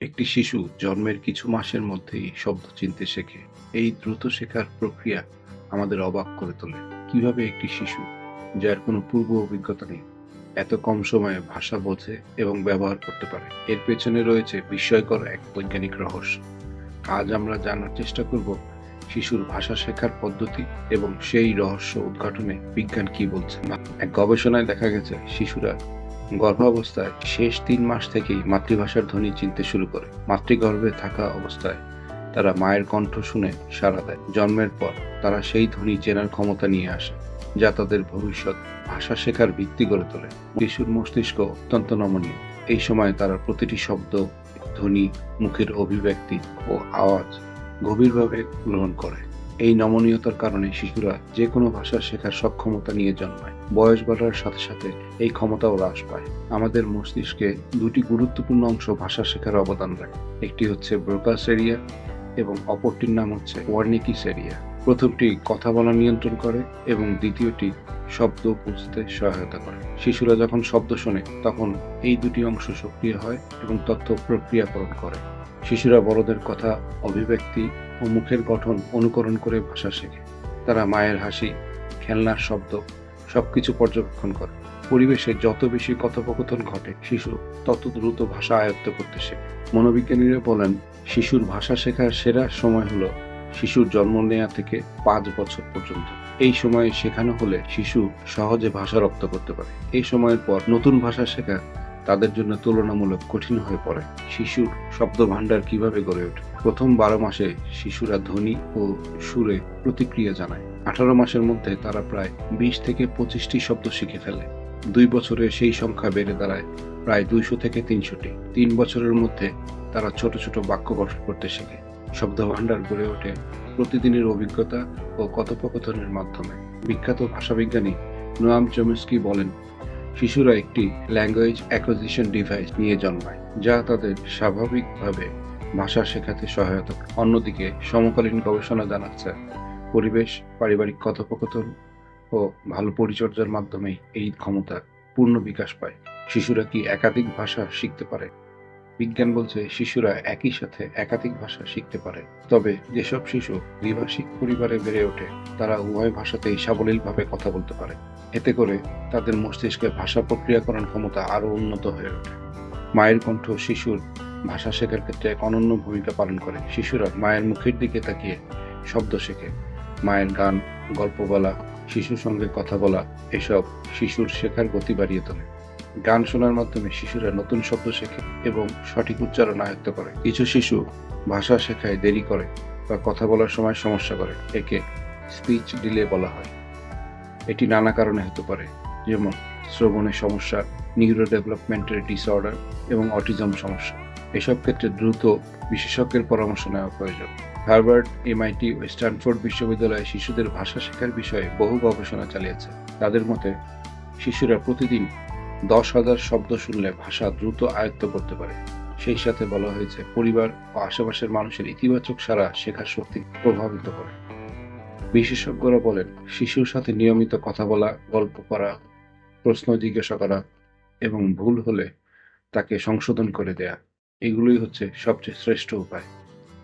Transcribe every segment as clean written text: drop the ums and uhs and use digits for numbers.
একটি শিশু জন্মের কিছু মাসের মধ্যেই শব্দ চিনতে শেখে। এই দ্রুত শেখার প্রক্রিয়া আমাদের অবাক করে তোলে। কিভাবে একটি শিশু, যার কোনো পূর্ব অভিজ্ঞতা নেই, এত কম সময়ে ভাষা বোঝে এবং ব্যবহার করতে পারে? এর পেছনে রয়েছে বিস্ময়কর এক বৈজ্ঞানিক রহস্য। আজ আমরা জানার চেষ্টা করব শিশুর ভাষা শেখার পদ্ধতি এবং সেই রহস্য উদ্ঘাটনে বিজ্ঞান কি বলছে। এক গবেষণায় দেখা গেছে শিশুরা গর্ভাবস্থায় শেষ ৩ মাস থেকেই মাতৃভাষার ধ্বনি চিনতে শুরু করে। মাতৃগর্ভে থাকা অবস্থায় তারা মায়ের কণ্ঠ শুনে সাড়া দেয়। জন্মের পর তারা সেই ধ্বনি চেনার ক্ষমতা নিয়ে আসে, যা তাদের ভবিষ্যৎ ভাষা শেখার ভিত্তি গড়ে তোলে। শিশুর মস্তিষ্ক অত্যন্ত নমনীয়। এই সময় তারা প্রতিটি শব্দ, ধ্বনি, মুখের অভিব্যক্তি ও আওয়াজ গভীরভাবে গ্রহণ করে। এই নমনীয়তার কারণে শিশুরা যে কোনো ভাষা শেখার সক্ষমতা নিয়ে জন্মায়। বয়স বাড়ার সাথে সাথে এই ক্ষমতাও হ্রাস পায়। আমাদের মস্তিষ্কে দুটি গুরুত্বপূর্ণ অংশ ভাষা শেখার অবদান রাখে। একটি হচ্ছে ব্রোকাস এরিয়া এবং অপরটির নাম হচ্ছে ওয়ার্নিকিস এরিয়া। প্রথমটি কথা বলা নিয়ন্ত্রণ করে এবং দ্বিতীয়টি শব্দ বুঝতে সহায়তা করে। শিশুরা যখন শব্দ শোনে তখন এই দুটি অংশ সক্রিয় হয় এবং তথ্য প্রক্রিয়াকরণ করে। শিশুরা বড়দের কথা, অভিব্যক্তি ও মুখের গঠন অনুকরণ করে ভাষা শেখে। তারা মায়ের হাসি, খেলনার শব্দ সবকিছু পর্যবেক্ষণ করে। পরিবেশে যত বেশি কথোপকথন ঘটে, শিশু তত দ্রুত ভাষা আয়ত্ত করতে শেখে। মনোবিজ্ঞানীরা বলেন, শিশুর ভাষা শেখার সেরা সময় হলো শিশুর জন্ম নেওয়া থেকে ৫ বছর পর্যন্ত। এই সময়ে শেখানো হলে শিশু সহজে ভাষা রপ্ত করতে পারে। এই সময়ের পর নতুন ভাষা শেখা তাদের জন্য তুলনামূলক কঠিন হয়ে পড়ে। শিশুর শব্দ ভান্ডার কিভাবে গড়ে ওঠে? প্রথম ১২ মাসে শিশুরা ধ্বনি ও সুরে প্রতিক্রিয়া জানায়। ১৮ মাসের মধ্যে তারা প্রায় ২০ থেকে ২৫টি শব্দ শিখে ফেলে। ২ বছরে সেই সংখ্যা বেড়ে দাঁড়ায় প্রায় ২০০ থেকে ৩০০টি। ৩ বছরের মধ্যে তারা ছোট ছোট বাক্য গঠন করতে শেখে। শব্দ ভান্ডার গড়ে ওঠে প্রতিদিনের অভিজ্ঞতা ও কথোপকথনের মাধ্যমে। বিখ্যাত ভাষাবিজ্ঞানী নোয়াম চমস্কি বলেন, শিশুরা একটি ল্যাঙ্গুয়েজ অ্যাকুইজিশন ডিভাইস নিয়ে জন্মায়, যা তাদের স্বাভাবিকভাবে ভাষা শেখাতে সহায়তা করে। অন্যদিকে সমকালীন গবেষণা জানাচ্ছে, পরিবেশ, পারিবারিক কথোপকথন ও ভালো পরিচর্যার মাধ্যমে এই ক্ষমতা পূর্ণ বিকাশ পায়। শিশুরা কি একাধিক ভাষা শিখতে পারে? বিজ্ঞান বলছে শিশুরা একই সাথে একাধিক ভাষা শিখতে পারে। তবে যেসব শিশু দ্বিভাষিক পরিবারে বেড়ে ওঠে, তারা উভয় ভাষাতেই সাবলীলভাবে কথা বলতে পারে। এতে করে তাদের মস্তিষ্কে ভাষা প্রক্রিয়াকরণ ক্ষমতা আরও উন্নত হয়ে ওঠে। মায়ের কণ্ঠ শিশুর ভাষা শেখার ক্ষেত্রে এক অনন্য ভূমিকা পালন করে। শিশুরা মায়ের মুখের দিকে তাকিয়ে শব্দ শেখে। মায়ের গান, গল্প বলা, শিশুর সঙ্গে কথা বলা এসব শিশুর শেখার গতি বাড়িয়ে তোলে। গান শোনার মাধ্যমে শিশুরা নতুন শব্দ শেখে এবং সঠিক উচ্চারণ আয়ত্ত করে। কিছু শিশু ভাষা শেখায় দেরি করে বা কথা বলার সময় সমস্যা করে। একে স্পিচ ডিলে বলা হয়। এটি নানা কারণে হতে পারে, যেমন শ্রবণের সমস্যা, নিউরো ডেভেলপমেন্টের ডিসঅর্ডার এবং অটিজম সমস্যা। এসব ক্ষেত্রে দ্রুত বিশেষজ্ঞের পরামর্শ নেওয়া প্রয়োজন। হার্ভার্ড, MIT ও স্ট্যানফোর্ড বিশ্ববিদ্যালয়ে শিশুদের ভাষা শেখার বিষয়ে বহু গবেষণা চালিয়েছে। তাদের মতে, শিশুরা প্রতিদিন ১০,০০০ শব্দ শুনলে ভাষা দ্রুত আয়ত্ত করতে পারে। সেই সাথে বলা হয়েছে, পরিবার ও আশেপাশের মানুষের ইতিবাচক সাড়া শেখার শক্তি প্রভাবিত করে। বিশেষজ্ঞরা বলেন, শিশুর সাথে নিয়মিত কথা বলা, গল্প করা, প্রশ্ন জিজ্ঞাসা করা এবং ভুল হলে তাকে সংশোধন করে দেয়া, এগুলোই হচ্ছে সবচেয়ে শ্রেষ্ঠ উপায়।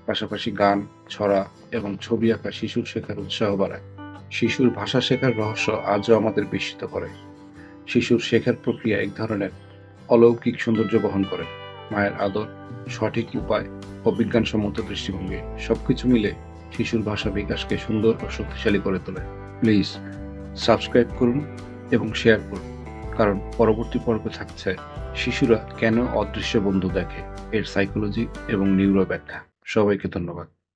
পাশাপাশি গান, ছড়া এবং ছবি আঁকা শিশুর শেখার উৎসাহ বাড়ায়। শিশুর ভাষা শেখার রহস্য আজও আমাদের বিস্মিত করে। শিশুর শেখার প্রক্রিয়া এক ধরনের অলৌকিক সৌন্দর্য বহন করে। মায়ের আদর, সঠিক উপায় ও বিজ্ঞানসম্মত দৃষ্টিভঙ্গি সবকিছু মিলে শিশুর ভাষা বিকাশকে সুন্দর ও শক্তিশালী করে তোলে। প্লিজ সাবস্ক্রাইব করুন এবং শেয়ার করুন, কারণ পরবর্তী পর্বে থাকছে শিশুরা কেন অদৃশ্য বন্ধু দেখে, এর সাইকোলজি এবং নিউরো ব্যাখ্যা। সবাইকে ধন্যবাদ।